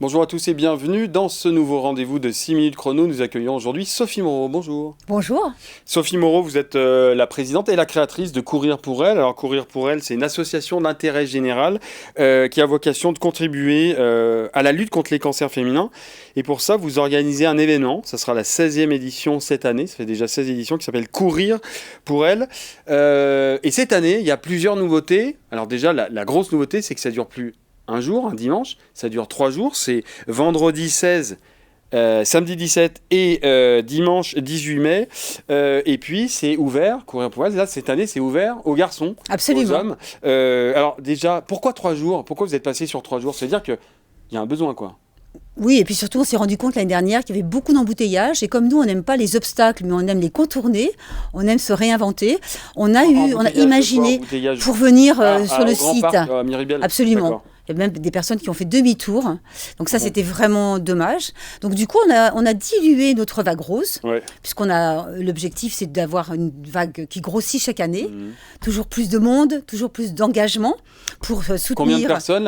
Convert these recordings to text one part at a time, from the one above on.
Bonjour à tous et bienvenue dans ce nouveau rendez-vous de 6 minutes chrono. Nous accueillons aujourd'hui Sophie Moreau. Bonjour. Bonjour. Sophie Moreau, vous êtes la présidente et la créatrice de Courir pour elle. Alors Courir pour elle, c'est une association d'intérêt général qui a vocation de contribuer à la lutte contre les cancers féminins. Et pour ça, vous organisez un événement. Ça sera la 16e édition cette année. Ça fait déjà 16 éditions qui s'appelle Courir pour elle. Et cette année, il y a plusieurs nouveautés. Alors déjà, la grosse nouveauté, c'est que ça dure plus un jour, un dimanche, ça dure 3 jours, c'est vendredi 16, samedi 17 et dimanche 18 mai. Et puis c'est ouvert, Courir pour elle, là cette année c'est ouvert aux garçons, Absolument. aux hommes. Alors déjà, pourquoi 3 jours? Pourquoi vous êtes passé sur 3 jours? C'est-à-dire qu'il y a un besoin quoi. Oui, et puis surtout, on s'est rendu compte l'année dernière qu'il y avait beaucoup d'embouteillages. Et comme nous, on n'aime pas les obstacles, mais on aime les contourner, on aime se réinventer, on a imaginé pour venir sur le au Grand site. Parc, à Miribel. Absolument. D'accord. Il y a même des personnes qui ont fait demi-tour. Donc ça, c'était vraiment dommage. Donc du coup, on a dilué notre vague rose, Ouais. puisqu'on a l'objectif, c'est d'avoir une vague qui grossit chaque année. Mhm. Toujours plus de monde, toujours plus d'engagement pour soutenir. Combien de personnes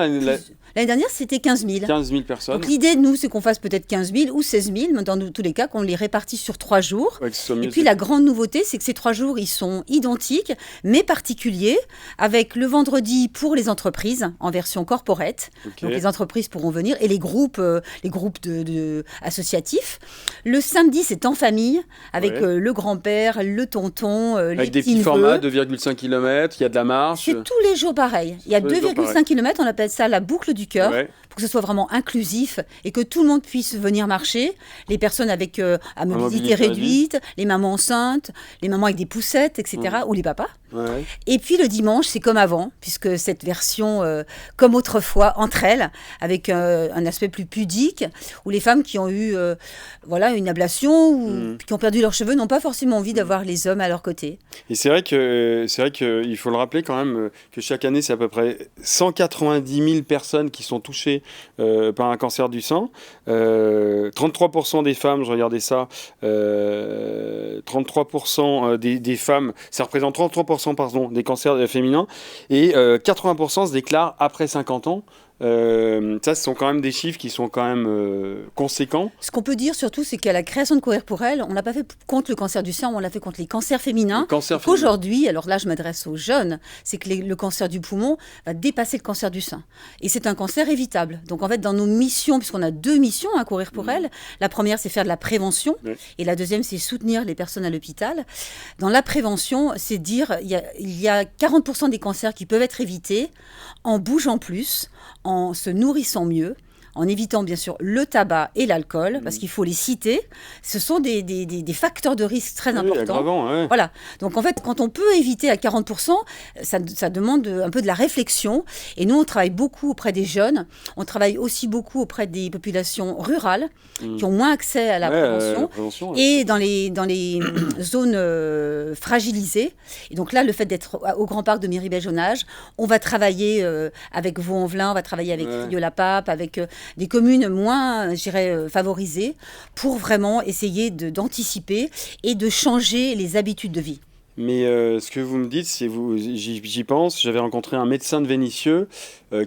L'année dernière, c'était 15 000. 15 000 personnes. Donc l'idée, nous, c'est qu'on fasse peut-être 15 000 ou 16 000, mais dans tous les cas, qu'on les répartisse sur 3 jours. Ouais, que ce soit mieux, Et puis la grande nouveauté, c'est que ces 3 jours, ils sont identiques, mais particuliers, avec le vendredi pour les entreprises, en version corporate. Ok. Donc les entreprises pourront venir, et les groupes associatifs. Le samedi, c'est en famille, avec Ouais. le grand-père, le tonton, les Avec des petits petits formats, neveux. 2,5 km, il y a de la marche. C'est tous les jours pareil. Il y a Tous les jours 2,5 km, on appelle ça la boucle du cœur, Ouais. pour que ce soit vraiment inclusif et que tout le monde puisse venir marcher. Les personnes avec à mobilité mobilité réduite, les mamans enceintes, les mamans avec des poussettes, etc., ou les papas. Ouais. Et puis le dimanche, c'est comme avant, puisque cette version, comme autrefois, entre elles, avec un aspect plus pudique, où les femmes qui ont eu une ablation ou qui ont perdu leurs cheveux n'ont pas forcément envie d'avoir les hommes à leur côté. Et c'est vrai qu'il faut le rappeler quand même que chaque année, c'est à peu près 190 000 personnes qui sont touchées par un cancer du sein. 33% des femmes, je regardais ça, 33% des femmes, ça représente 33% pardon, des cancers féminins, et 80% se déclarent après 50 ans. Ça, ce sont quand même des chiffres qui sont quand même conséquents. Ce qu'on peut dire surtout, c'est qu'à la création de Courir pour elle, on n'a pas fait contre le cancer du sein, on l'a fait contre les cancers féminins. Le cancer féminin. Aujourd'hui, alors là je m'adresse aux jeunes, c'est que le cancer du poumon va dépasser le cancer du sein. Et c'est un cancer évitable. Donc en fait, dans nos missions, puisqu'on a 2 missions à Courir pour elle, la première c'est faire de la prévention, Ouais. et la deuxième c'est soutenir les personnes à l'hôpital. Dans la prévention, c'est dire il y a 40% des cancers qui peuvent être évités en bougeant plus, en se nourrissant mieux, en évitant bien sûr le tabac et l'alcool, parce qu'il faut les citer. Ce sont des facteurs de risque très Oui, importants. aggravant, ouais. Voilà. Donc en fait, quand on peut éviter à 40%, ça demande un peu de la réflexion. Et nous, on travaille beaucoup auprès des jeunes. On travaille aussi beaucoup auprès des populations rurales qui ont moins accès à la prévention. La prévention, ouais. Et dans les zones fragilisées. Et donc là, le fait d'être au Grand Parc de Miribel-Jonage, on va travailler avec Vaux-en-Velin, on va travailler avec Rieux-la-Pape, avec des communes moins, je dirais, favorisées, pour vraiment essayer d'anticiper et de changer les habitudes de vie. Mais ce que vous me dites, j'y pense, j'avais rencontré un médecin de Vénissieux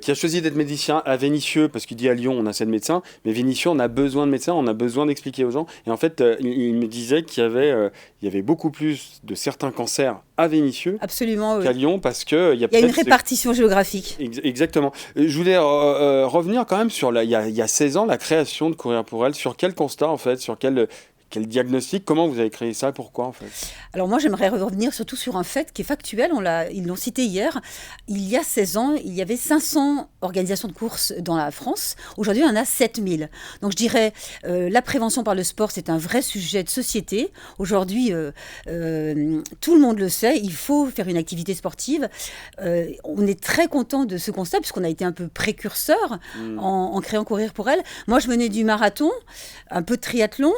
qui a choisi d'être médecin à Vénissieux parce qu'il dit à Lyon on a assez de médecins, mais Vénissieux on a besoin de médecins, on a besoin d'expliquer aux gens. Et en fait, il me disait qu'il y avait beaucoup plus de certains cancers à Vénissieux Absolument, oui. qu'à Lyon parce qu'il y a Il y a peut-être une répartition géographique. Exactement. Je voulais revenir quand même sur il y a 16 ans la création de Courir pour elle. Sur quel constat en fait, sur quel diagnostic, comment vous avez créé ça, pourquoi en fait? Alors moi, j'aimerais revenir surtout sur un fait qui est factuel, ils l'ont cité hier. Il y a 16 ans, il y avait 500 organisations de courses dans la France. Aujourd'hui, il y en a 7000. Donc je dirais, la prévention par le sport, c'est un vrai sujet de société. Aujourd'hui, tout le monde le sait, il faut faire une activité sportive. On est très content de ce constat, puisqu'on a été un peu précurseur en créant Courir pour elle. Moi, je menais du marathon, un peu de triathlon.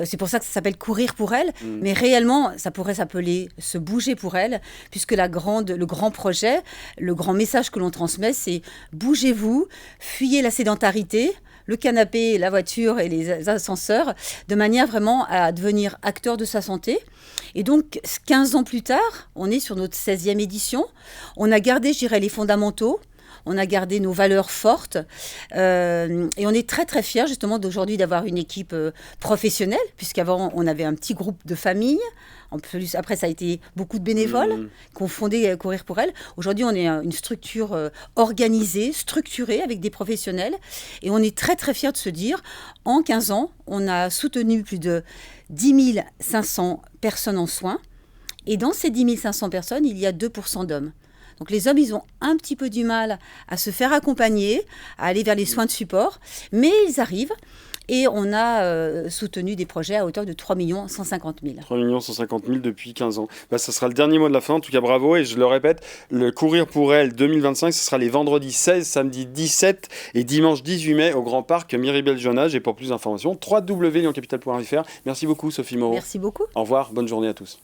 C'est pour ça que ça s'appelle Courir pour elle. Mais réellement, ça pourrait s'appeler Se bouger pour elle, puisque le grand projet, le grand message que l'on transmet, c'est bougez-vous, fuyez la sédentarité, le canapé, la voiture et les ascenseurs, de manière vraiment à devenir acteur de sa santé. Et donc, 15 ans plus tard, on est sur notre 16e édition. On a gardé, je dirais, les fondamentaux. on a gardé nos valeurs fortes. Et on est très très fiers justement d'aujourd'hui d'avoir une équipe professionnelle, puisqu'avant on avait un petit groupe de famille. En plus, après, ça a été beaucoup de bénévoles qui ont fondé Courir pour elle. Aujourd'hui, on est une structure organisée, structurée, avec des professionnels. Et on est très, très fiers de se dire, en 15 ans, on a soutenu plus de 10 500 personnes en soins. Et dans ces 10 500 personnes, il y a 2% d'hommes. Donc les hommes, ils ont un petit peu du mal à se faire accompagner, à aller vers les soins de support, mais ils arrivent. Et on a soutenu des projets à hauteur de 3 150 000. 3 150 000 depuis 15 ans. Ça sera le dernier mot de la fin. En tout cas, bravo. Et je le répète, le Courir pour elle 2025, ce sera les vendredis 16, samedi 17 et dimanche 18 mai au Grand Parc Miribel-Jonage. Et pour plus d'informations, www.lyoncapital.fr. Merci beaucoup, Sophie Moreau. Merci beaucoup. Au revoir. Bonne journée à tous.